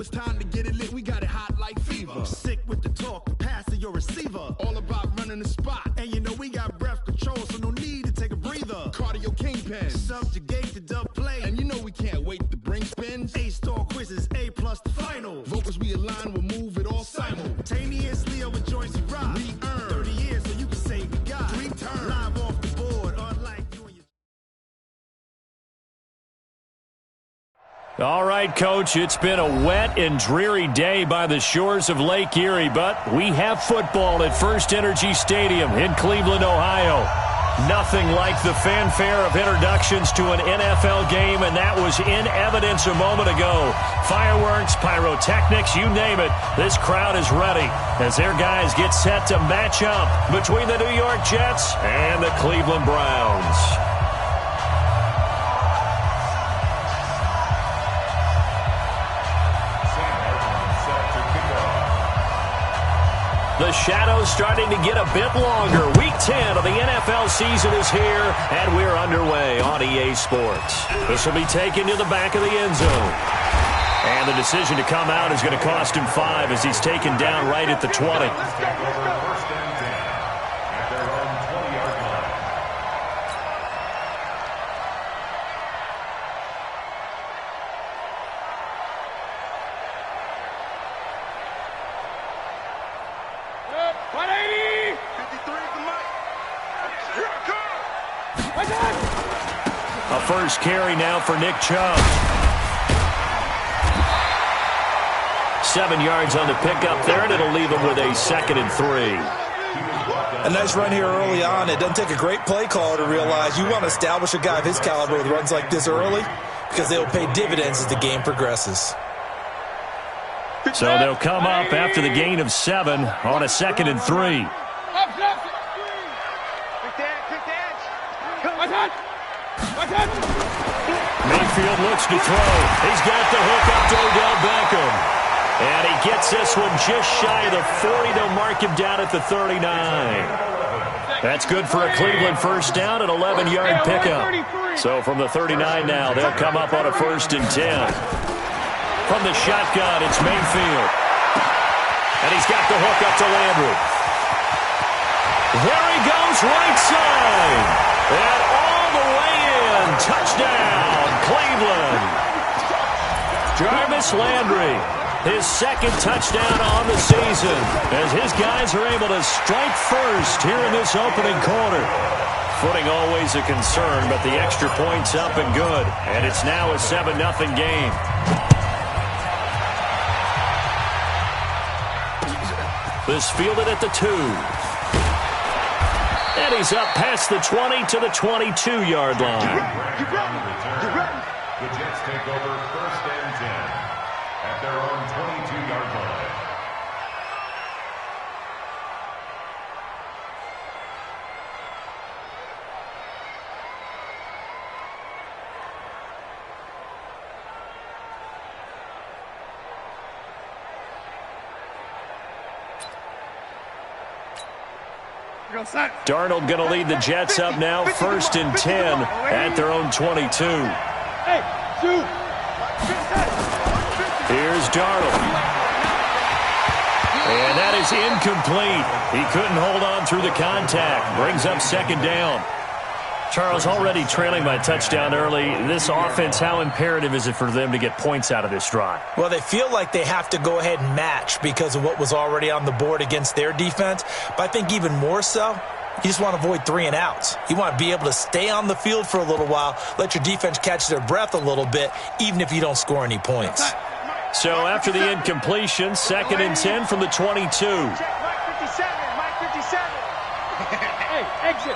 it's time to get it lit, we got it hot like fever. Sick with the talk, the pass to your receiver. All about running the spot. And you know we got breath control, so no need to take a breather. Cardio kingpin, subjugate the dub play. And you know we can't wait to bring spins. A-star quizzes, A+ the final. Vocals we align, we'll move it all simultaneously over joints we rock. We earn 30 years, so you can say we got 3 turns. Live off the board, unlike you and your... All right, Coach, it's been a wet and dreary day by the shores of Lake Erie, but we have football at First Energy Stadium in Cleveland, Ohio. Nothing like the fanfare of introductions to an NFL game, and that was in evidence a moment ago. Fireworks, pyrotechnics, you name it. This crowd is ready as their guys get set to match up between the New York Jets and the Cleveland Browns. The shadow's starting to get a bit longer. Week 10 of the NFL season is here, and we're underway on EA Sports. This will be taken to the back of the end zone. And the decision to come out is going to cost him 5 as he's taken down right at the 20. A first carry now for Nick Chubb. 7 yards on the pickup there, and it'll leave him with a 2nd and 3. A nice run here early on. It doesn't take a great play caller to realize you want to establish a guy of his caliber with runs like this early because they'll pay dividends as the game progresses. So they'll come up after the gain of 7 on a 2nd and 3. Mayfield looks to throw. He's got the hook up to Odell Beckham. And he gets this one just shy of the 40. They'll mark him down at the 39. That's good for a Cleveland first down, an 11-yard pickup. So from the 39 now, they'll come up on a 1st and 10. From the shotgun, it's Mayfield. And he's got the hook up to Landry. There he goes, right side. And all the way in. Touchdown, Cleveland. Jarvis Landry, his 2nd touchdown on the season, as his guys are able to strike first here in this opening quarter. Footing always a concern, but the extra point's up and good. And it's now a 7-0 game. This fielded at the 2. And he's up past the 20 to the 22-yard line. The Jets take over 1st and 10 at their own 22-yard line. Darnold going to lead the Jets up now, 1st and 10 at their own 22. Here's Darnold. And that is incomplete. He couldn't hold on through the contact. Brings up 2nd down. Charles, already trailing by a touchdown early. This offense, how imperative is it for them to get points out of this drive? Well, they feel like they have to go ahead and match because of what was already on the board against their defense. But I think even more so, you just want to avoid 3 and outs. You want to be able to stay on the field for a little while, let your defense catch their breath a little bit, even if you don't score any points. So after the incompletion, 2nd and 10 from the 22. Mike 57, Mike 57. Hey, exit.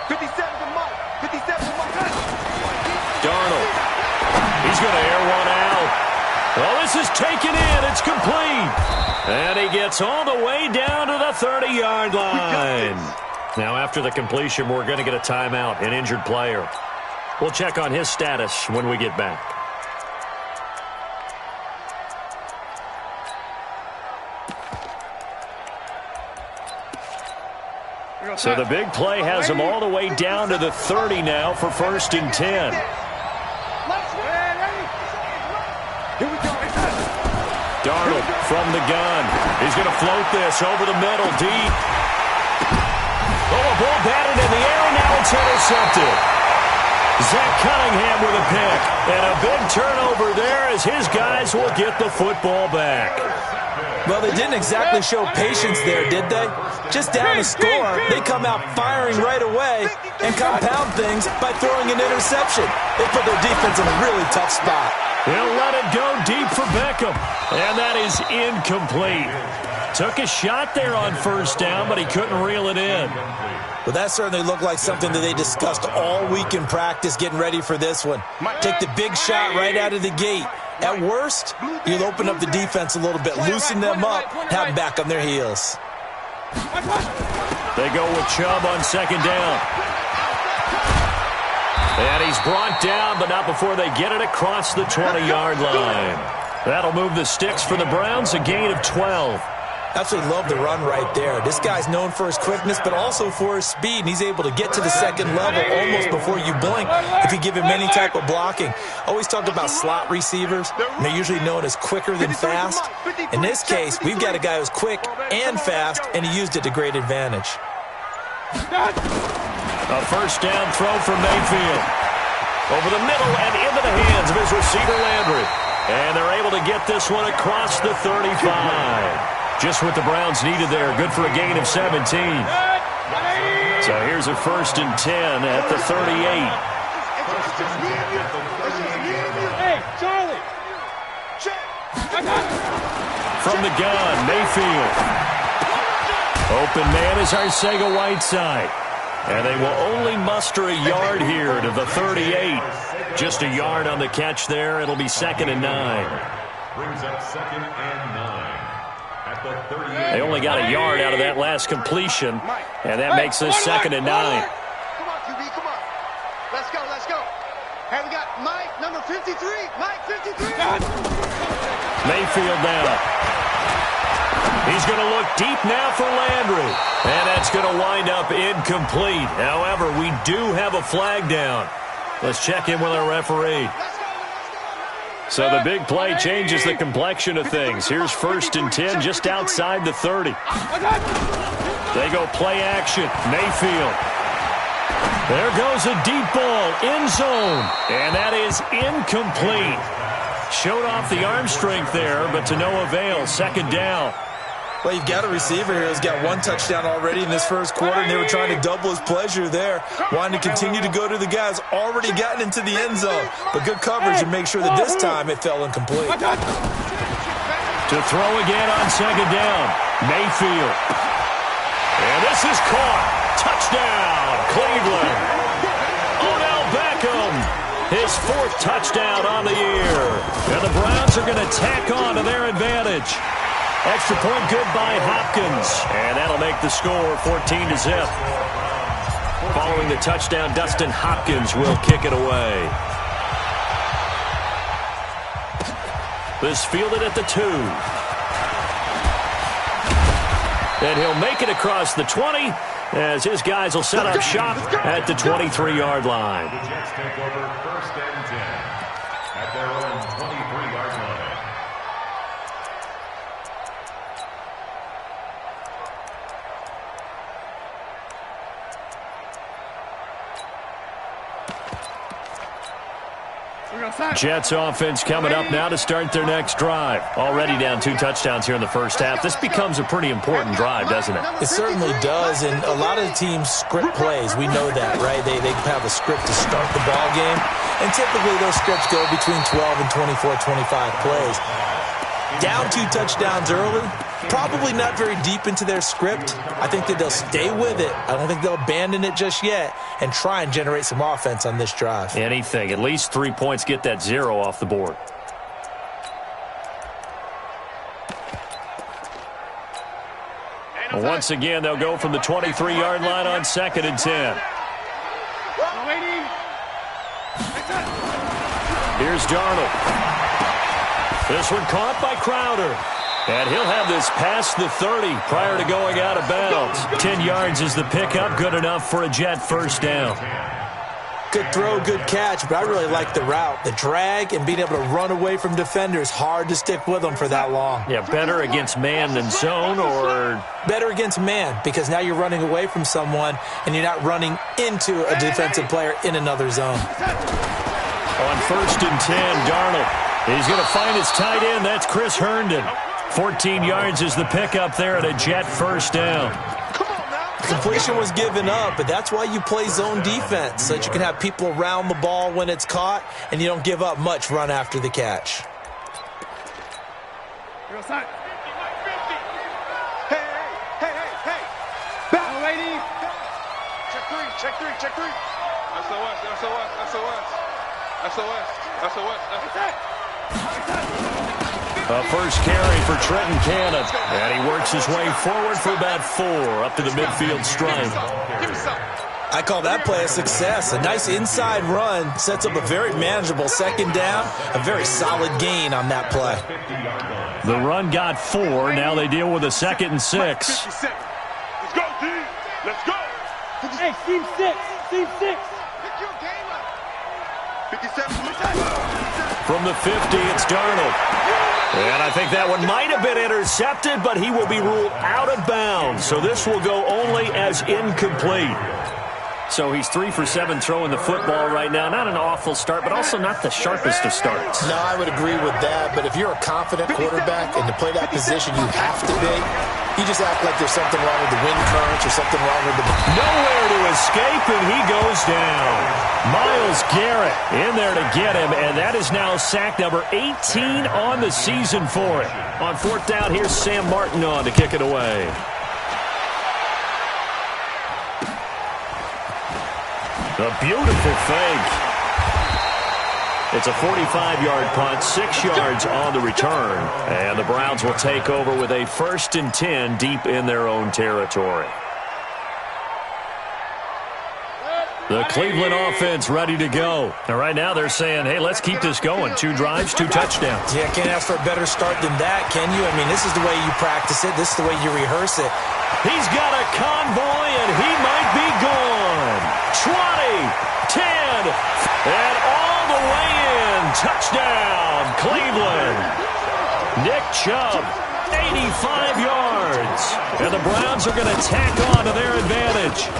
57 to Mike, 57 to Mike. Darnold. He's going to air one out. Well, this is taken in. It's complete. And he gets all the way down to the 30-yard line. Now, after the completion, we're going to get a timeout, an injured player. We'll check on his status when we get back. So the big play has him all the way down to the 30 now for 1st and 10. Here we go. from the gun. He's going to float this over the middle, deep. Oh, a ball batted in the air, and now it's intercepted. Zach Cunningham with a pick. And a big turnover there as his guys will get the football back. Well, they didn't exactly show patience there, did they? Just down a score, they come out firing right away and compound things by throwing an interception. They put their defense in a really tough spot. He'll let it go deep for Beckham. And that is incomplete. Took a shot there on first down, but he couldn't reel it in. Well, that certainly looked like something that they discussed all week in practice getting ready for this one. Take the big shot right out of the gate. At worst, you'll open up the defense a little bit, loosen them up, have them back on their heels. They go with Chubb on second down. And he's brought down, but not before they get it across the 20-yard line. That'll move the sticks for the Browns, a gain of 12. Absolutely love the run right there. This guy's known for his quickness, but also for his speed, and he's able to get to the second level almost before you blink if you give him any type of blocking. Always talk about slot receivers, and they're usually known as quicker than fast. In this case, we've got a guy who's quick and fast, and he used it to great advantage. A first down throw for Mayfield. Over the middle and into the hands of his receiver, Landry. And they're able to get this one across the 35. Just what the Browns needed there. Good for a gain of 17. So here's a 1st and 10 at the 38. Hey, Charlie. From the gun, Mayfield. Open man is Arcega-Whiteside. And they will only muster a yard here to the 38. Just a yard on the catch there. It'll be 2nd and 9. Brings up 2nd and 9. They only got a yard out of that last completion, and that makes this 2nd and 9. Come on, QB, come on. Let's go, let's go. Hey, we got Mike, number 53. Mike, 53. Mayfield now. He's going to look deep now for Landry, and that's going to wind up incomplete. However, we do have a flag down. Let's check in with our referee. So the big play changes the complexion of things. Here's 1st and 10 just outside the 30. They go play action. Mayfield. There goes a deep ball, end zone. And that is incomplete. Showed off the arm strength there, but to no avail. 2nd down. Well, you've got a receiver here who's got 1 touchdown already in this first quarter, and they were trying to double his pleasure there, wanting to continue to go to the guys already gotten into the end zone. But good coverage and make sure that this time it fell incomplete. To throw again on 2nd down, Mayfield. And this is caught. Touchdown, Cleveland. Odell Beckham, his 4th touchdown on the year. And the Browns are going to tack on to their advantage. Extra point good by Hopkins. And that'll make the score 14-0. Following the touchdown, Dustin Hopkins will kick it away. This fielded at the 2. And he'll make it across the 20 as his guys will set up shop at the 23-yard line. The Jets take over 1st and 10 at their own 23-yard line. Jets offense coming up now to start their next drive. Already down 2 touchdowns here in the first half. This becomes a pretty important drive, doesn't it? It certainly does, and a lot of the teams script plays. We know that, right? They have a script to start the ball game, and typically those scripts go between 12 and 24, 25 plays. Down 2 touchdowns early, probably not very deep into their script. I think that they'll stay with it. I don't think they'll abandon it just yet and try and generate some offense on this drive. Anything. At least 3 points, get that 0 off the board. Once again, they'll go from the 23-yard line on 2nd and 10. Here's Darnold. This one caught by Crowder. And he'll have this past the 30 prior to going out of bounds. 10 yards is the pickup. Good enough for a Jet first down. Good throw, good catch, but I really like the route. The drag and being able to run away from defenders, hard to stick with them for that long. Yeah, better against man than zone, or? Better against man, because now you're running away from someone and you're not running into a defensive player in another zone. On 1st and 10, Darnold. He's going to find his tight end. That's Chris Herndon. 14 yards is the pickup there at a Jet first down. Completion was given up, but that's why you play zone defense, so that you can have people around the ball when it's caught, and you don't give up much run after the catch. Hey. Back, lady. Check three. SOS. A first carry for Trenton Cannon. And he works his way forward for about 4 up to the midfield stripe. I call that play a success. A nice inside run sets up a very manageable second down. A very solid gain on that play. The run got 4. Now they deal with a 2nd and 6. Let's go, D. Let's go. Hey, team 6. Team 6. Pick your game up. 57. From the 50, it's Darnold. And I think that one might have been intercepted, but he will be ruled out of bounds. So this will go only as incomplete. So he's 3 for 7 throwing the football right now. Not an awful start, but also not the sharpest of starts. No, I would agree with that. But if you're a confident quarterback and to play that position you have to be, you just act like there's something wrong with the wind currents or something wrong with the... Nowhere to escape, and he goes down. Myles Garrett in there to get him, and that is now sack number 18 on the season for him. On 4th down, here's Sam Martin on to kick it away. A beautiful fake. It's a 45-yard punt, 6 yards on the return. And the Browns will take over with a 1st and 10 deep in their own territory. The Cleveland offense ready to go. And right now they're saying, hey, let's keep this going. 2 drives, 2 touchdowns. Yeah, can't ask for a better start than that, can you? I mean, this is the way you practice it. This is the way you rehearse it. He's got a convoy, and he might be gone. 20, 10, and all the way in. Touchdown, Cleveland. Nick Chubb, 85 yards. And the Browns are going to tack on to their advantage.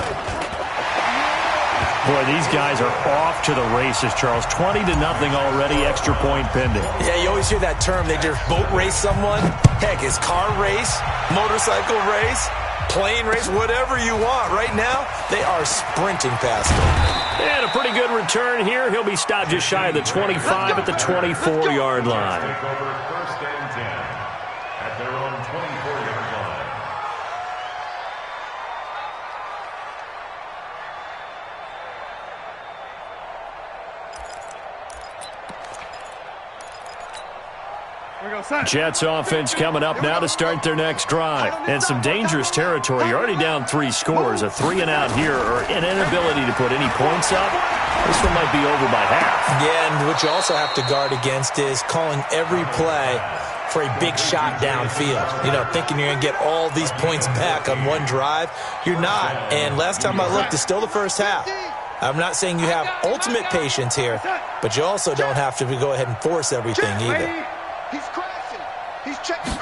Boy, these guys are off to the races, Charles. 20-0 already, extra point pending. Yeah, you always hear that term. They just boat race someone. Heck, it's car race, motorcycle race, plane race, whatever you want. Right now, they are sprinting past him. And a pretty good return here. He'll be stopped just shy of the 25 at the 24-yard line. Take over 1st and 10 at their own 24-yard line. Jets offense coming up now to start their next drive. And some dangerous territory. You're already down 3 scores. A 3-and-out here or an inability to put any points up. This one might be over by half. Yeah, and what you also have to guard against is calling every play for a big shot downfield. You know, thinking you're going to get all these points back on one drive. You're not. And last time I looked, it's still the first half. I'm not saying you have ultimate patience here, but you also don't have to go ahead and force everything either. He's crashing. He's checking.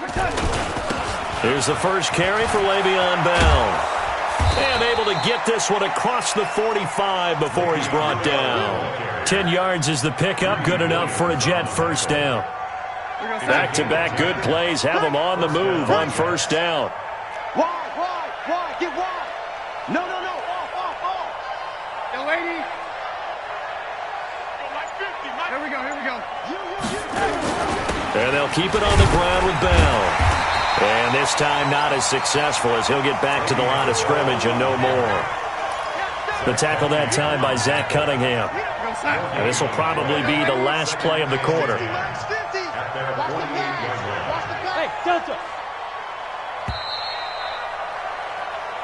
Here's the first carry for Le'Veon Bell. And able to get this one across the 45 before he's brought down. 10 yards is the pickup. Good enough for a Jet first down. Back-to-back good plays have them on the move on 1st down. Why? Get wide. No. Off. Yo, lady. Here we go. And they'll keep it on the ground with Bell. And this time not as successful as he'll get back to the line of scrimmage and no more. The tackle that time by Zach Cunningham. And this will probably be the last play of the quarter. Hey, Delta.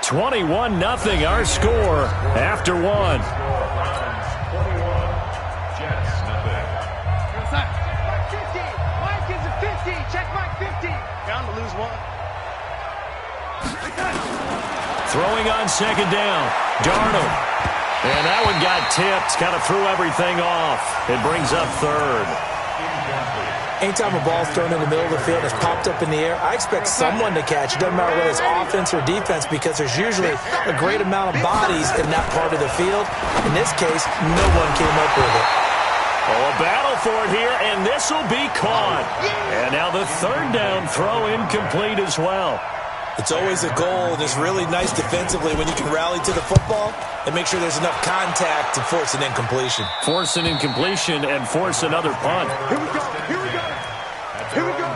21-0 our score after 1. Mike is a 50. Check Mike 50. Down to lose 1. Throwing on 2nd down. Darnold. And that one got tipped, kind of threw everything off. It brings up third. Anytime a ball's thrown in the middle of the field and it's popped up in the air, I expect someone to catch. It doesn't matter whether it's offense or defense because there's usually a great amount of bodies in that part of the field. In this case, no one came up with it. Oh, a battle for it here, and this will be caught. And now the third down throw incomplete as well. It's always a goal, and it's really nice defensively when you can rally to the football and make sure there's enough contact to force an incompletion. Force an incompletion and force another punt. Here we go. Here we go. Here we go.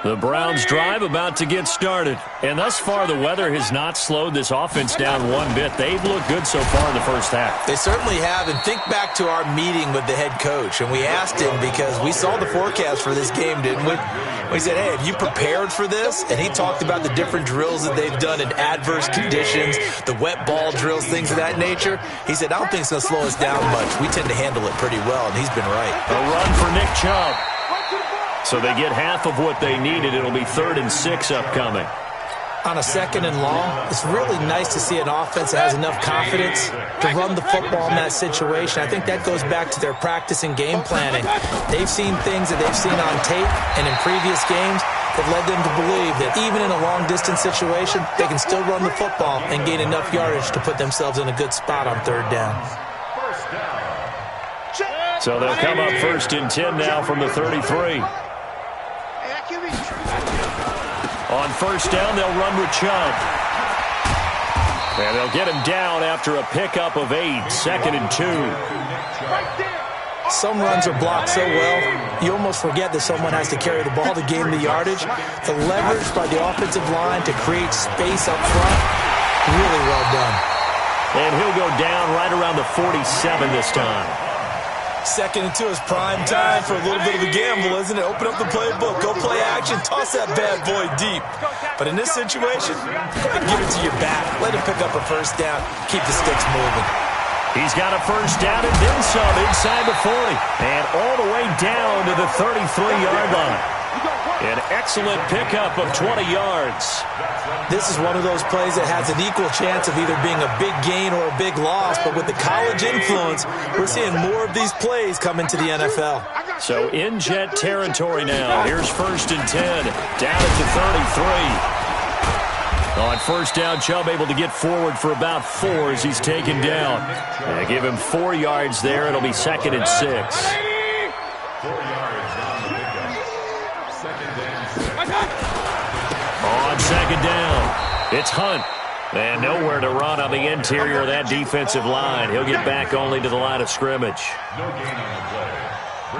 The Browns' drive about to get started. And thus far, the weather has not slowed this offense down one bit. They've looked good so far in the first half. They certainly have. And think back to our meeting with the head coach. And we asked him because we saw the forecast for this game, didn't we? We said, hey, have you prepared for this? And he talked about the different drills that they've done in adverse conditions, the wet ball drills, things of that nature. He said, I don't think it's going to slow us down much. We tend to handle it pretty well, and he's been right. A run for Nick Chubb. So they get half of what they needed. It'll be 3rd and 6 upcoming. On a 2nd and long, it's really nice to see an offense that has enough confidence to run the football in that situation. I think that goes back to their practice and game planning. They've seen things that they've seen on tape and in previous games that led them to believe that even in a long-distance situation, they can still run the football and gain enough yardage to put themselves in a good spot on 3rd down. So they'll come up 1st and 10 now from the 33. On 1st down, they'll run with Chubb. And they'll get him down after a pickup of 8, 2nd and 2. Some runs are blocked so well, you almost forget that someone has to carry the ball to gain the yardage. The leverage by the offensive line to create space up front, really well done. And he'll go down right around the 47 this time. 2nd and 2 is prime time for a little bit of a gamble, isn't it? Open up the playbook, go play action, toss that bad boy deep. But in this situation, go ahead and give it to your back. Let him pick up a 1st down, keep the sticks moving. He's got a 1st down and then some inside the 40. And all the way down to the 33-yard line. An excellent pickup of 20 yards. This is one of those plays that has an equal chance of either being a big gain or a big loss, but with the college influence, we're seeing more of these plays come into the NFL. So in jet territory now. Here's 1st and 10, down at the 33. On 1st down, Chubb able to get forward for about 4 as he's taken down. They give him 4 yards there. It'll be 2nd and 6. 4 yards on the pickup. 2nd and 6. On 2nd down, it's Hunt. And nowhere to run on the interior of that defensive line. He'll get back only to the line of scrimmage. No gain on the play.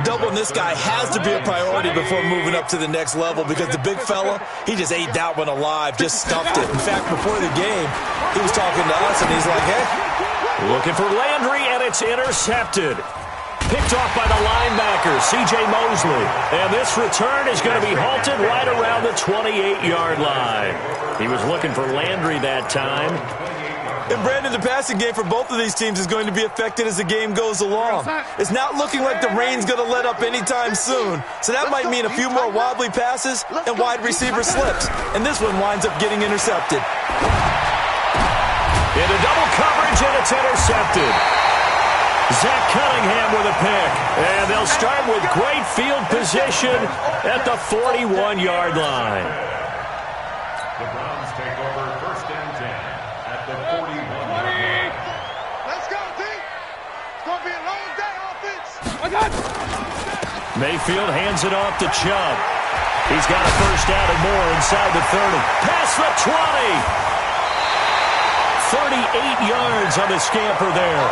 Doubling this guy has to be a priority before moving up to the next level because the big fella, he just ate that one alive, just stuffed it. In fact, before the game, he was talking to us, and he's like, hey. Looking for Landry, and it's intercepted. Picked off by the linebacker, C.J. Mosley. And this return is going to be halted right around the 28-yard line. He was looking for Landry that time. And Brandon, the passing game for both of these teams is going to be affected as the game goes along. It's not looking like the rain's going to let up anytime soon. So that might mean a few more wobbly passes and wide receiver slips. And this one winds up getting intercepted. Into double coverage, and it's intercepted. Zach Cunningham with a pick. And they'll start with great field position at the 41-yard line. The Browns take over 1st and 10 at the 41-yard line. Let's go, team. It's going to be a long day, offense. Mayfield hands it off to Chubb. He's got a 1st down and more inside the 30. Past the 20. 38 yards on the scamper there.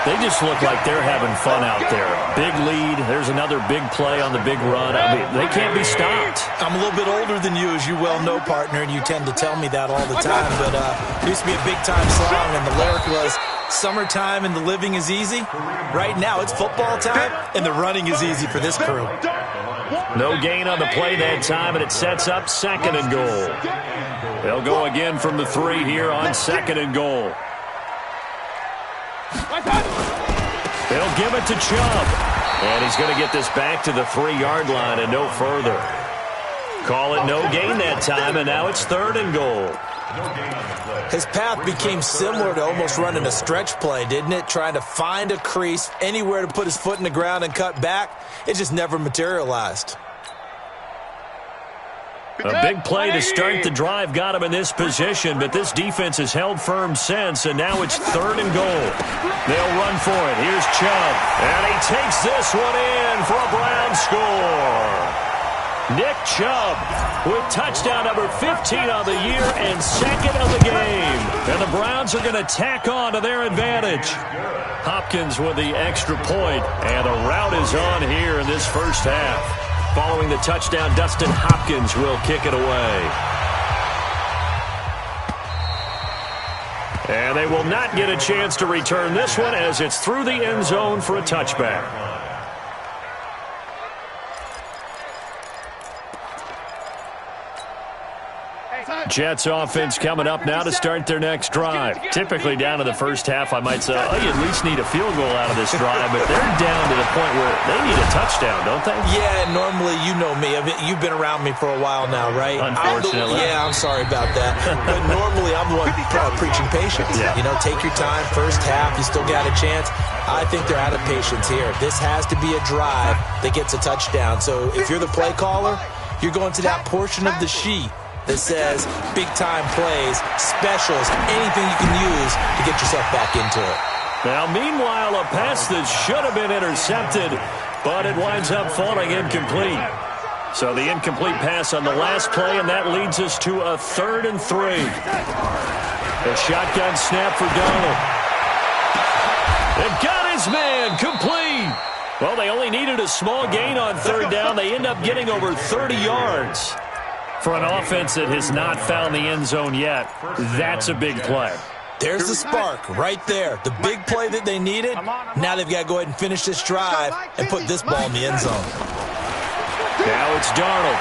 They just look like they're having fun out there. Big lead. There's another big play on the big run. I mean, they can't be stopped. I'm a little bit older than you, as you well know, partner, and you tend to tell me that all the time. But it used to be a big-time song, and the lyric was, summertime and the living is easy. Right now, it's football time, and the running is easy for this crew. No gain on the play that time, and it sets up 2nd and goal. They'll go again from the 3 here on 2nd and goal. They'll give it to Chubb. And he's going to get this back to the 3-yard line and no further. Call it no gain that time, and now it's 3rd and goal. His path became similar to almost running a stretch play, didn't it? Trying to find a crease, anywhere to put his foot in the ground and cut back. It just never materialized. A big play to start the drive got him in this position, but this defense has held firm since, and now it's 3rd and goal. They'll run for it. Here's Chubb, and he takes this one in for a Browns score. Nick Chubb with touchdown number 15 on the year and 2nd of the game. And the Browns are going to tack on to their advantage. Hopkins with the extra point, and the route is on here in this first half. Following the touchdown, Dustin Hopkins will kick it away. And they will not get a chance to return this one as it's through the end zone for a touchback. Jets offense coming up now to start their next drive. Typically down to the first half, I might say, oh, you at least need a field goal out of this drive, but they're down to the point where they need a touchdown, don't they? Yeah, normally, you know me. You've been around me for a while now, right? Unfortunately. I'm sorry about that. But normally, I'm the one preaching patience. Yeah. You know, take your time. First half, you still got a chance. I think they're out of patience here. This has to be a drive that gets a touchdown. So if you're the play caller, you're going to that portion of the sheet that says big-time plays, specials, anything you can use to get yourself back into it. Now, meanwhile, a pass that should have been intercepted, but it winds up falling incomplete. So the incomplete pass on the last play, and that leads us to a 3rd and 3. A shotgun snap for Darnold. They've got his man complete. Well, they only needed a small gain on 3rd down. They end up getting over 30 yards. For an offense that has not found the end zone yet, that's a big play. There's the spark right there. The big play that they needed. Now they've got to go ahead and finish this drive and put this ball in the end zone. Now it's Darnold.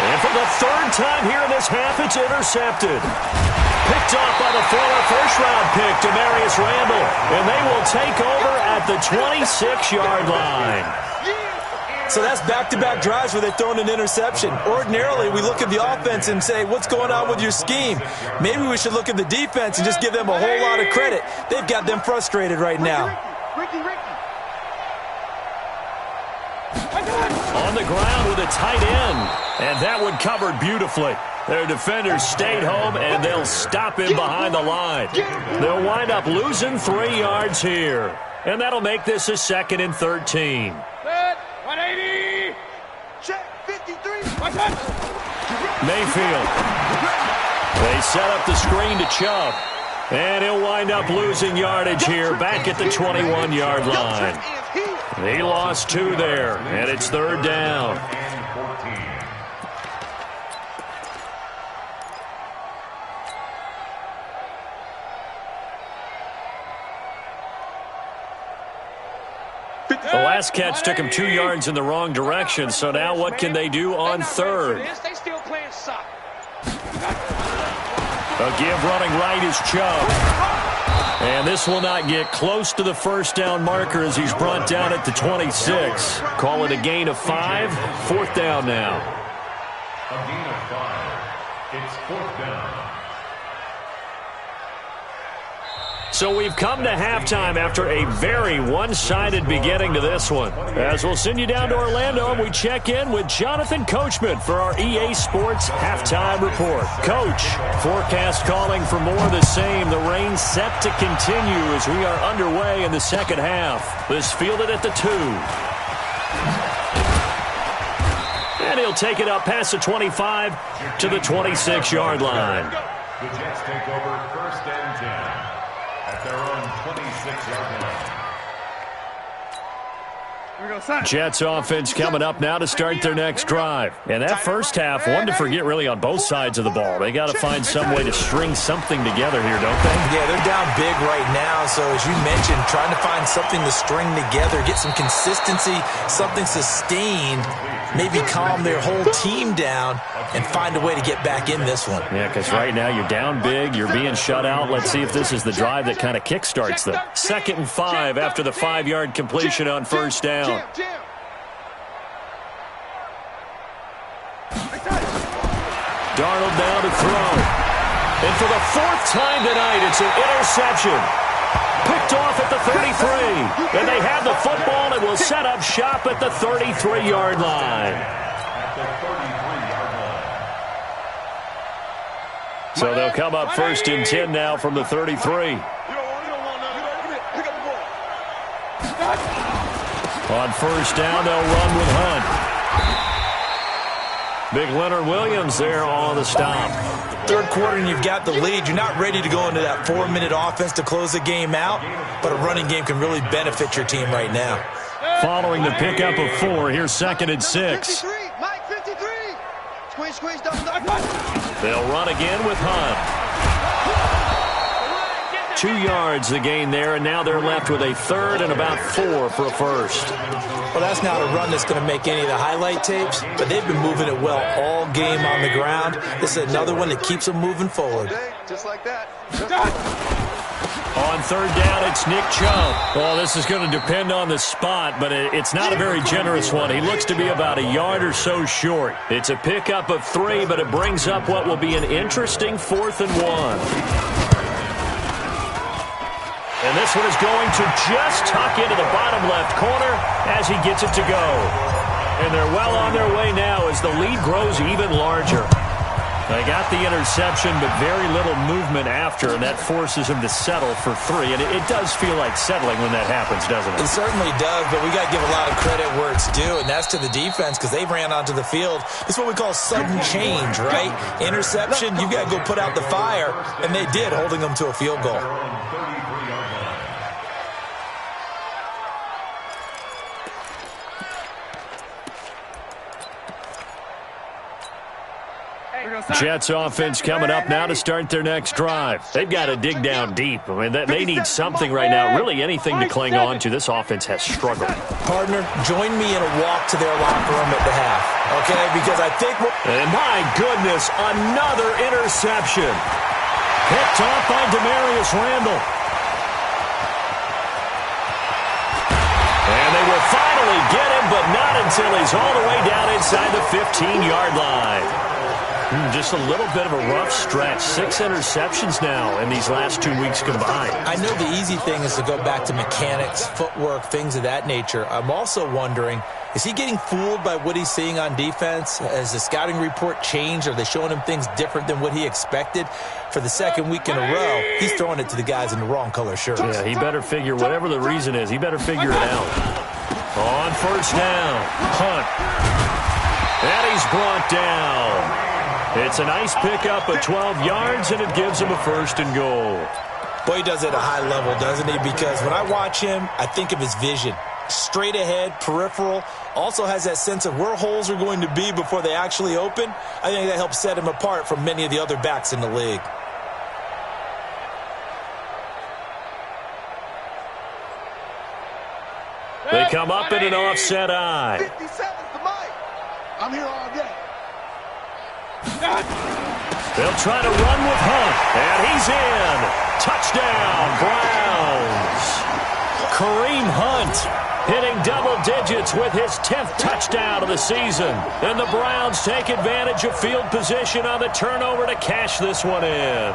And for the 3rd time here in this half, it's intercepted. Picked off by the former first-round pick, Demarius Randall. And they will take over at the 26-yard line. So that's back-to-back drives where they've thrown an interception. Ordinarily, we look at the offense and say, what's going on with your scheme? Maybe we should look at the defense and just give them a whole lot of credit. They've got them frustrated right now. On the ground with a tight end, and that one covered beautifully. Their defenders stayed home, and they'll stop him behind the line. They'll wind up losing 3 yards here, and that'll make this a 2nd and 13. 180. Check 53. Mayfield. They set up the screen to Chubb. And he'll wind up losing yardage here back at the 21-yard line. He lost 2 there, and it's 3rd down. The last catch took him 2 yards in the wrong direction, so now what can they do on 3rd? They still playing soccer. A give running right is Chubb. And this will not get close to the first down marker as he's brought down at the 26. Call it a gain of 5. 4th down now. A gain of 5. It's 4th down. So we've come to halftime after a very one-sided beginning to this one. As we'll send you down to Orlando, and we check in with Jonathan Coachman for our EA Sports Halftime Report. Coach, forecast calling for more of the same. The rain set to continue as we are underway in the second half. This fielded at the 2. And he'll take it up past the 25 to the 26-yard line. The Jets take over 1st and 10. At their own 26-yard line. Jets offense coming up now to start their next drive. And that first half, one to forget really on both sides of the ball. They got to find some way to string something together here, don't they? Yeah, they're down big right now. So as you mentioned, trying to find something to string together, get some consistency, something sustained, maybe calm their whole team down and find a way to get back in this one. Yeah, because right now you're down big, you're being shut out. Let's see if this is the drive that kind of kickstarts them. 2nd and 5 after the 5-yard completion on 1st down. Darnold now to throw. And for the fourth time tonight, it's an interception. Picked off at the 33. And they have the football and will set up shop at the 33-yard line. So they'll come up 1st and 10 now from the 33. On 1st down, they'll run with Hunt. Big Leonard Williams there on the stop. Third quarter and you've got the lead. You're not ready to go into that 4-minute offense to close the game out, but a running game can really benefit your team right now. Following the pickup of 4, here's 2nd and 6. Mike 53. Squeeze, double. They'll run again with Hunt. 2 yards the gain there, and now they're left with a 3rd and about 4 for a first. Well, that's not a run that's going to make any of the highlight tapes, but they've been moving it well all game on the ground. This is another one that keeps them moving forward. Just like that. On 3rd down, it's Nick Chubb. Well, this is going to depend on the spot, but it's not a very generous one. He looks to be about a yard or so short. It's a pickup of 3, but it brings up what will be an interesting 4th and 1. And this one is going to just tuck into the bottom left corner as he gets it to go. And they're well on their way now as the lead grows even larger. They got the interception, but very little movement after, and that forces him to settle for 3. And it does feel like settling when that happens, doesn't it? It certainly does, but we got to give a lot of credit where it's due, and that's to the defense because they ran onto the field. It's what we call sudden change, right? Interception, you've got to go put out the fire, and they did, holding them to a field goal. Jets offense coming up now to start their next drive. They've got to dig down deep. I mean, they need something right now, really anything to cling on to. This offense has struggled. Partner, join me in a walk to their locker room at the half, okay? Because I think and my goodness, another interception. Picked off by Demarius Randall. And they will finally get him, but not until he's all the way down inside the 15-yard line. Just a little bit of a rough stretch. 6 interceptions now in these last 2 weeks combined. I know the easy thing is to go back to mechanics, footwork, things of that nature. I'm also wondering, is he getting fooled by what he's seeing on defense? Has the scouting report changed? Are they showing him things different than what he expected? For the 2nd week in a row, he's throwing it to the guys in the wrong color shirts. Yeah, he better figure, whatever the reason is, he better figure it out. On 1st down, Hunt. And he's brought down. It's a nice pickup of 12 yards, and it gives him a 1st and goal. Boy, he does it at a high level, doesn't he? Because when I watch him, I think of his vision. Straight ahead, peripheral, also has that sense of where holes are going to be before they actually open. I think that helps set him apart from many of the other backs in the league. They come up in an offset eye. 57's the mic. I'm here all day. They'll try to run with Hunt, and he's in. Touchdown, Browns. Kareem Hunt hitting double digits with his 10th touchdown of the season. And the Browns take advantage of field position on the turnover to cash this one in.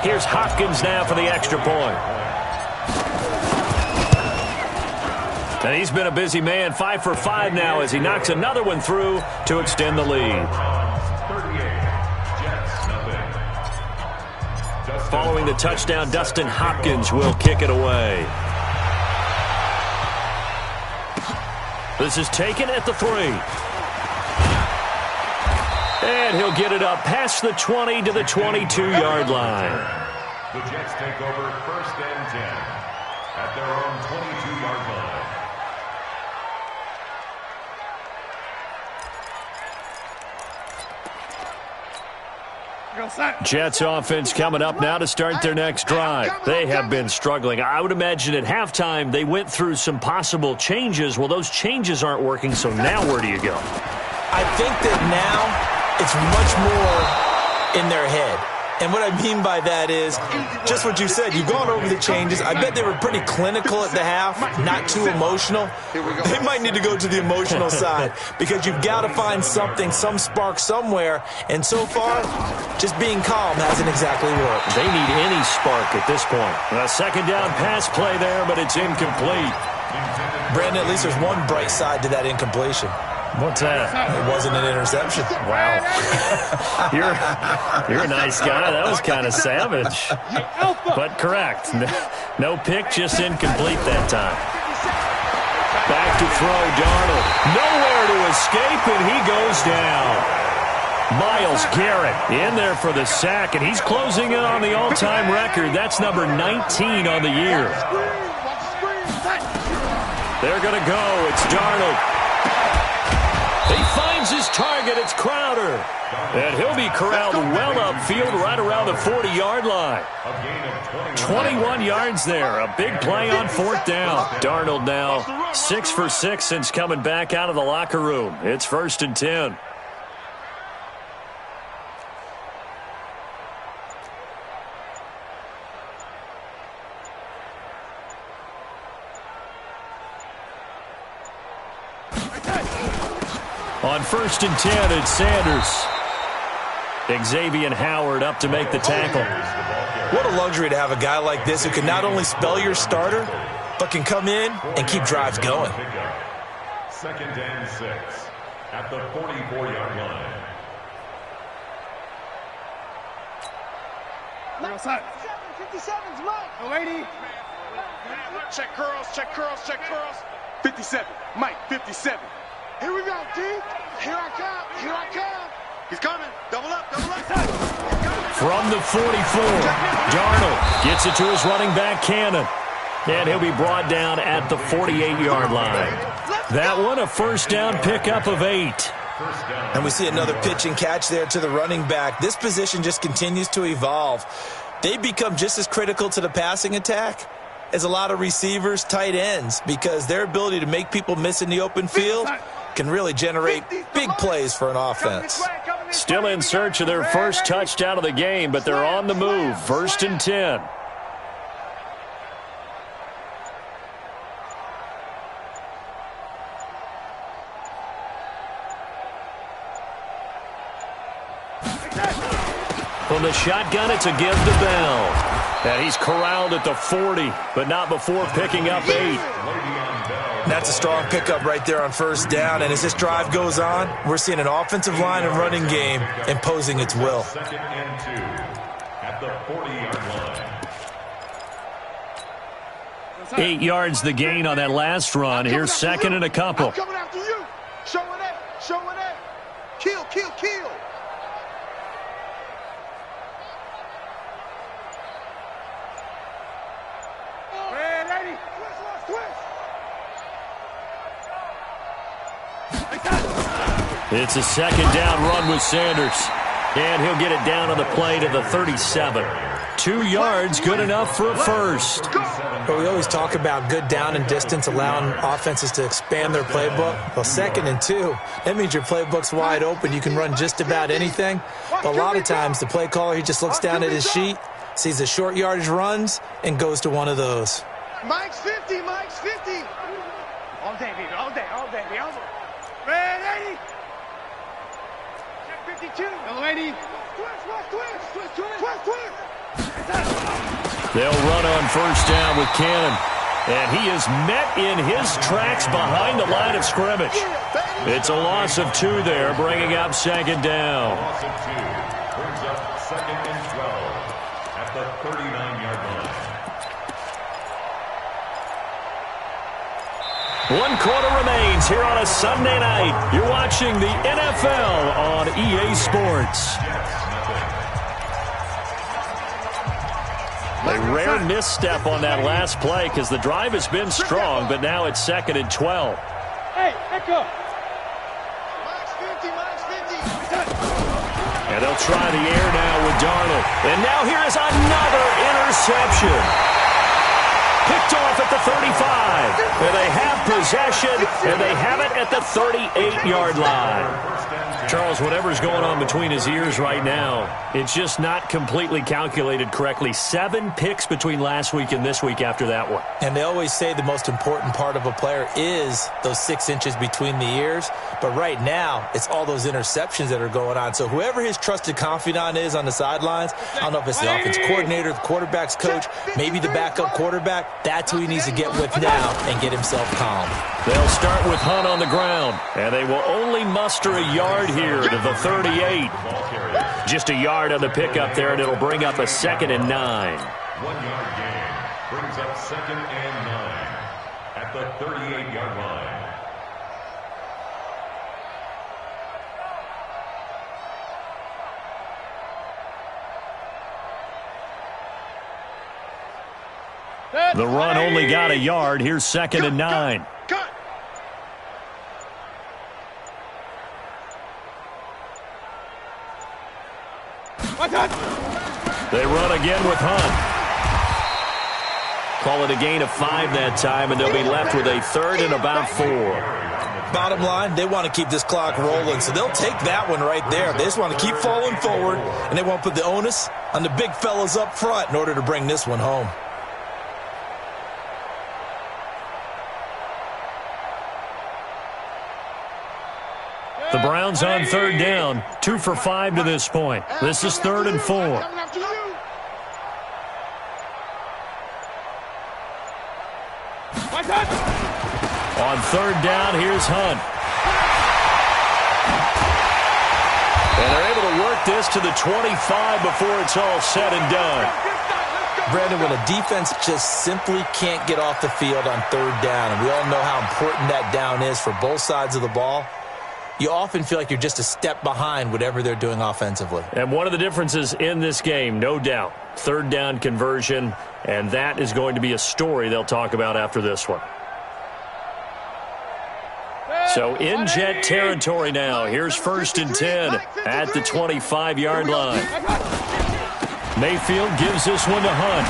Here's Hopkins now for the extra point. And he's been a busy man, 5 for 5 now as he knocks another one through to extend the lead. Following the touchdown, Dustin Hopkins will kick it away. This is taken at the 3. And he'll get it up past the 20 to the 22-yard line. The Jets take over 1st and 10 at their own 22-yard line. Jets offense coming up now to start their next drive. They have been struggling. I would imagine at halftime they went through some possible changes. Well, those changes aren't working, so now where do you go? I think that now it's much more in their head. And what I mean by that is just what you said. You've gone over the changes. I bet they were pretty clinical at the half, not too emotional. They might need to go to the emotional side because you've got to find something, some spark somewhere. And so far, just being calm hasn't exactly worked. They need any spark at this point. A second down pass play there, but it's incomplete. Brandon, at least there's one bright side to that incompletion. What's that? It wasn't an interception. Wow. You're a nice guy. That was kind of savage. But correct. No pick, just incomplete that time. Back to throw, Darnold. Nowhere to escape, and he goes down. Myles Garrett in there for the sack, and he's closing in on the all-time record. That's number 19 on the year. They're going to go. It's Darnold. He finds his target. It's Crowder. And he'll be corralled well upfield right around the 40-yard line. 21 yards there. A big play on fourth down. Darnold now 6 for 6 since coming back out of the locker room. It's 1st and 10. On 1st and 10, it's Sanders. Xavier Howard up to make the tackle. What a luxury to have a guy like this who can not only spell your starter, but can come in and keep drives going. 2nd and 6 at the 44-yard line. Outside. 57's Mike. Oh, 80. Check curls, check curls, check curls. 57. Mike, 57. Here we go, D. Here I come. Here I come. He's coming. Double up, double up. From the 44, Darnold gets it to his running back, Cannon. And he'll be brought down at the 48-yard line. That one, a first down pickup of 8. And we see another pitch and catch there to the running back. This position just continues to evolve. They become just as critical to the passing attack as a lot of receivers, tight ends, because their ability to make people miss in the open field can really generate big plays for an offense. Still in search of their first touchdown of the game, but they're on the move. 1st and 10. From the shotgun, it's a give to Bell. And he's corralled at the 40, but not before picking up 8. That's a strong pickup right there on first down. And as this drive goes on, we're seeing an offensive line and running game imposing its will. 2nd and 2 at the 40-yard line. 8 yards the gain on that last run. Here's 2nd and a couple. I'm coming after you. Showing that. Showing that. Kill, kill, kill. It's a second down run with Sanders. And he'll get it down on the play to the 37. 2 yards, good enough for a first. But we always talk about good down and distance, allowing offenses to expand their playbook. Well, 2nd and 2, that means your playbook's wide open. You can run just about anything. But a lot of times, the play caller, he just looks down at his sheet, sees the short yardage runs, and goes to one of those. Mike's 50, Mike's 50. All day, baby, all day, all day, all day. Red 80. Check 52. Double 80. Twist. They'll run on first down with Cannon. And he is met in his tracks behind the line of scrimmage. It's a loss of 2 there, bringing up 2nd down. Loss of 2 brings up 2nd and 12 at the 39-yard line. 1 quarter remains here on a Sunday night. You're watching the NFL on EA Sports. A rare misstep on that last play because the drive has been strong, but now it's 2nd and 12. Hey, Echo. Mike's 50, Mike's 50. And they'll try the air now with Darnold. And now here is another interception. Picked off at the 35. And they have possession, and they have it at the 38-yard line. Charles, whatever's going on between his ears right now, it's just not completely calculated correctly. 7 picks between last week and this week after that one. And they always say the most important part of a player is those 6 inches between the ears. But right now, it's all those interceptions that are going on. So whoever his trusted confidant is on the sidelines, I don't know if it's the offense coordinator, the quarterback's coach, maybe the backup quarterback, that's who he needs to get with now and get himself calm. They'll start with Hunt on the ground, and they will only muster a yard here to the 38. Just a yard on the pickup there, and it'll bring up a 2nd and 9. 1-yard gain brings up 2nd and 9 at the 38-yard line. The run only got a yard. Here's 2nd and 9. They run again with Hunt. Call it a gain of 5 that time, and they'll be left with a 3rd and about 4. Bottom line, they want to keep this clock rolling, so they'll take that one right there. They just want to keep falling forward, and they want to put the onus on the big fellas up front in order to bring this one home. The Browns on 3rd down, 2 for 5 to this point. This is 3rd and 4. On 3rd down, here's Hunt. And they're able to work this to the 25 before it's all said and done. Brandon, when a defense just simply can't get off the field on 3rd down, and we all know how important that down is for both sides of the ball, you often feel like you're just a step behind whatever they're doing offensively. And one of the differences in this game, no doubt, 3rd down conversion, and that is going to be a story they'll talk about after this one. So in Jet territory now. Here's 1st and 10 at the 25-yard line. Mayfield gives this one to Hunt.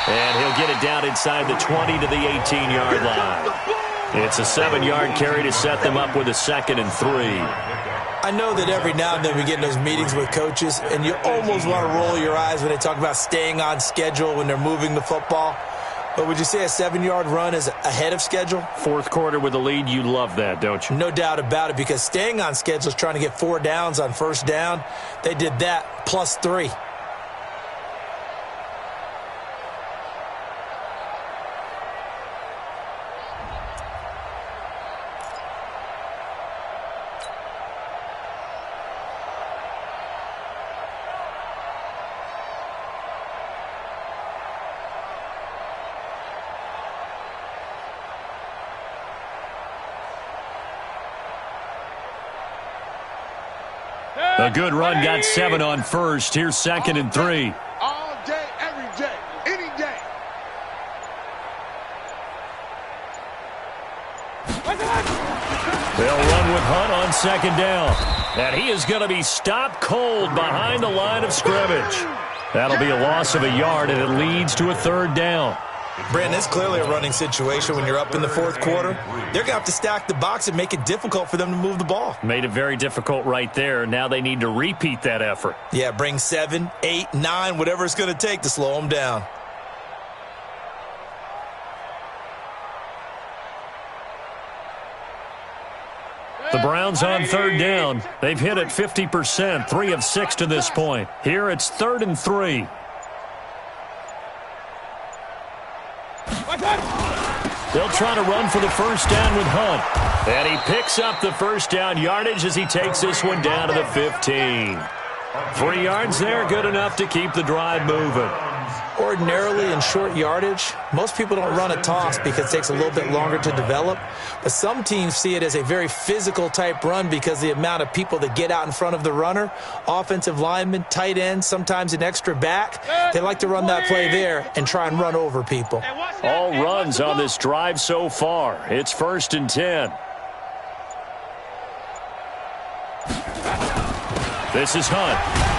And he'll get it down inside the 20 to the 18-yard line. It's a 7-yard carry to set them up with a 2nd and 3. I know that every now and then we get in those meetings with coaches, and you almost want to roll your eyes when they talk about staying on schedule when they're moving the football. But would you say a 7-yard run is ahead of schedule? 4th quarter with a lead, you love that, don't you? No doubt about it, because staying on schedule is trying to get 4 downs on 1st down. They did that plus 3. A good run, got 7 on 1st. Here's 2nd and 3. All day, every day, any day. They'll run with Hunt on 2nd down. And he is going to be stopped cold behind the line of scrimmage. That'll be a loss of a yard, and it leads to a 3rd down. Brandon, it's clearly a running situation when you're up in the 4th quarter. They're going to have to stack the box and make it difficult for them to move the ball. Made it very difficult right there. Now they need to repeat that effort. Yeah, bring 7, 8, 9, whatever it's going to take to slow them down. The Browns on 3rd down. They've hit it 50%, 3 of 6 to this point. Here it's 3rd and 3. They'll try to run for the 1st down with Hunt. And he picks up the 1st down yardage as he takes this one down to the 15. 3 yards there, good enough to keep the drive moving. Ordinarily in short yardage, most people don't run a toss because it takes a little bit longer to develop. But some teams see it as a very physical type run because the amount of people that get out in front of the runner, offensive linemen, tight ends, sometimes an extra back, they like to run that play there and try and run over people. All runs on this drive so far. It's 1st and 10. This is Hunt.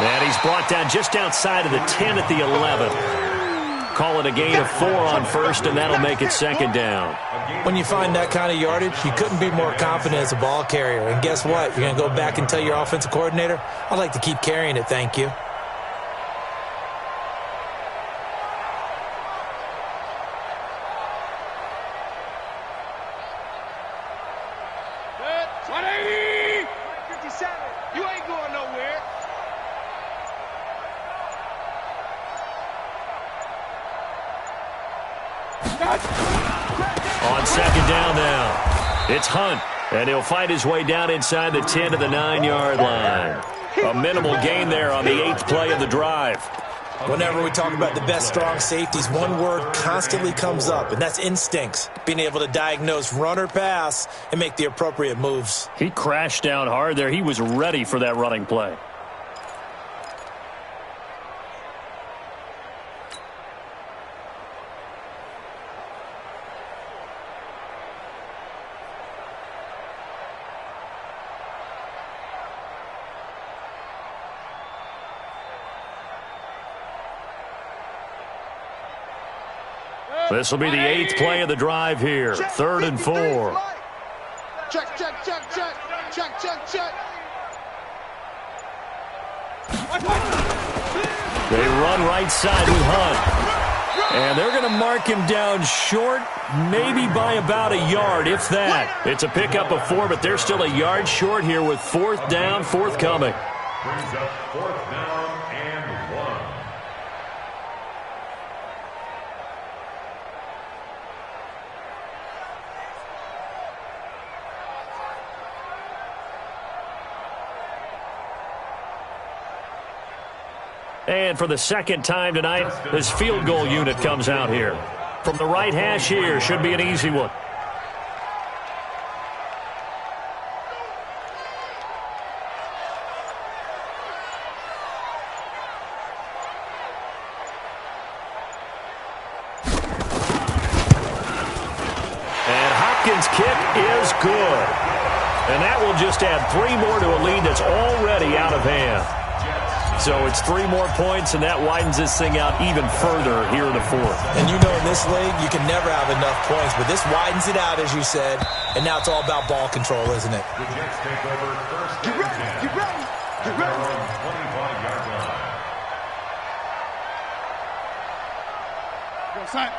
And he's brought down just outside of the 10 at the 11. Call it a gain of 4 on first, and that'll make it 2nd down. When you find that kind of yardage, you couldn't be more confident as a ball carrier. And guess what? You're going to go back and tell your offensive coordinator, I'd like to keep carrying it, thank you. On 2nd down now, it's Hunt, and he'll fight his way down inside the 10 to the 9-yard line. A minimal gain there on the 8th play of the drive. Whenever we talk about the best strong safeties, one word constantly comes up, and that's instincts. Being able to diagnose run or pass and make the appropriate moves. He crashed down hard there. He was ready for that running play. This will be the 8th play of the drive here. 3rd and 4. Check, check, check, check. Check, check, check. They run right side with Hunt. And they're going to mark him down short, maybe by about a yard, if that. It's a pickup of 4, but they're still a yard short here with 4th down, forthcoming. Brings up 4th down and 1. And for the 2nd time tonight, this field goal unit comes out here. From the right hash here, should be an easy one. And Hopkins' kick is good. And that will just add 3 more to a lead that's already out of hand. So it's 3 more points, and that widens this thing out even further here in the 4th. And you know in this league, you can never have enough points, but this widens it out, as you said, and now it's all about ball control, isn't it? The Jets take over 1st and 10. Get ready. Get ready. 25-yard line.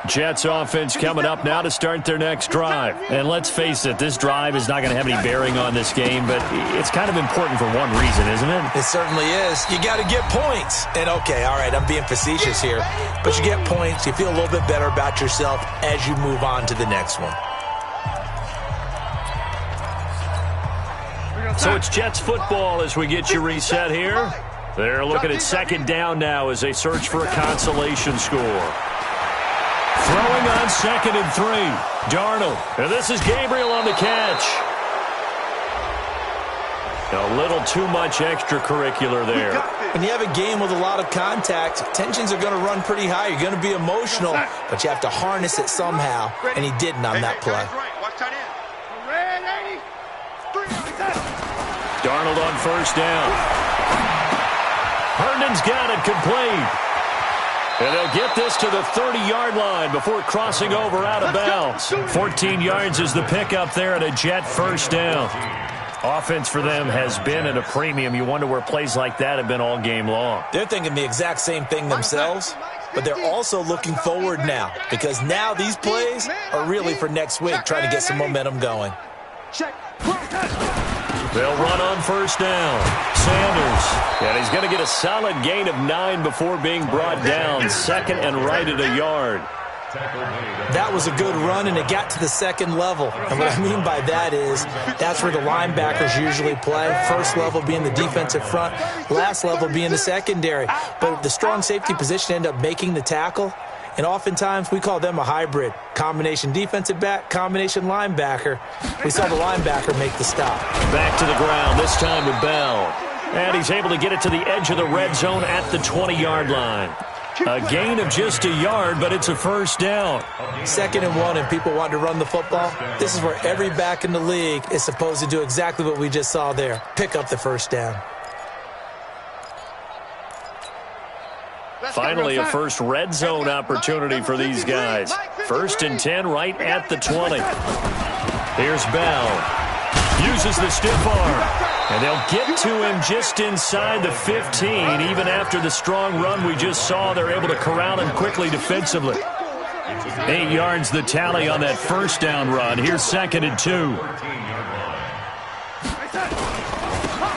Jets offense coming up now to start their next drive. And let's face it, this drive is not going to have any bearing on this game, but it's kind of important for one reason, isn't it? It certainly is. You got to get points. And okay, all right, I'm being facetious here, but you get points, you feel a little bit better about yourself as you move on to the next one. So it's Jets football as we get you reset here. They're looking at 2nd down now as they search for a consolation score. Throwing on 2nd and 3. Darnold. And this is Gabriel on the catch. A little too much extracurricular there. When you have a game with a lot of contact, tensions are going to run pretty high. You're going to be emotional, but you have to harness it somehow, and he didn't on that play. Darnold on 1st down. Herndon's got it complete. And they'll get this to the 30-yard line before crossing over out of bounds. 14 yards is the pickup there at a Jet 1st down. Offense for them has been at a premium. You wonder where plays like that have been all game long. They're thinking the exact same thing themselves, but they're also looking forward now because now these plays are really for next week, trying to get some momentum going. They'll run on 1st down. Sanders. And he's going to get a solid gain of 9 before being brought down. 2nd and right at a yard. That was a good run, and it got to the 2nd level. And what I mean by that is that's where the linebackers usually play. 1st level being the defensive front, last level being the secondary. But the strong safety position ended up making the tackle. And oftentimes we call them a hybrid. Combination defensive back, combination linebacker. We saw the linebacker make the stop. Back to the ground, this time to Bell. And he's able to get it to the edge of the red zone at the 20-yard line. A gain of just a yard, but it's a 1st down. 2nd and 1, and people want to run the football. This is where every back in the league is supposed to do exactly what we just saw there. Pick up the 1st down. Finally, a first red zone opportunity for these guys. 1st and 10 right at the 20. Here's Bell. Uses the stiff arm. And they'll get to him just inside the 15. Even after the strong run we just saw, they're able to corral him quickly defensively. 8 yards the tally on that first down run. Here's 2nd and 2.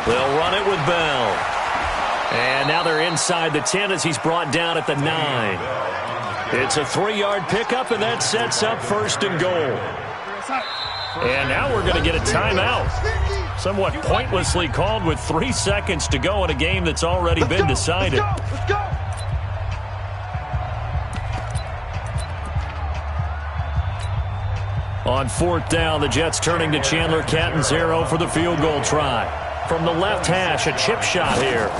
They'll run it with Bell. And now they're inside the 10 as he's brought down at the 9. It's a 3-yard pickup, and that sets up 1st and goal. And now we're going to get a timeout. Somewhat pointlessly called with 3 seconds to go in a game that's already been decided. Let's go. On 4th down, the Jets turning to Chandler Catanzaro for the field goal try. From the left hash, a chip shot here.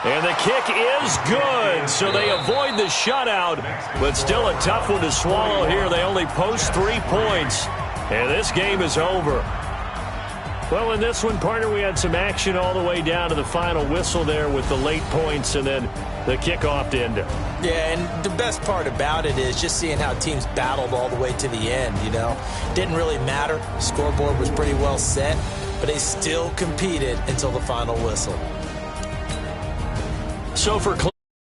And the kick is good, so they avoid the shutout, but still a tough one to swallow here. They only post 3 points, and this game is over. Well, in this one, partner, we had some action all the way down to the final whistle there with the late points and then the kickoff to end it. Yeah, and the best part about it is just seeing how teams battled all the way to the end, you know. Didn't really matter. Scoreboard was pretty well set, but they still competed until the final whistle. So for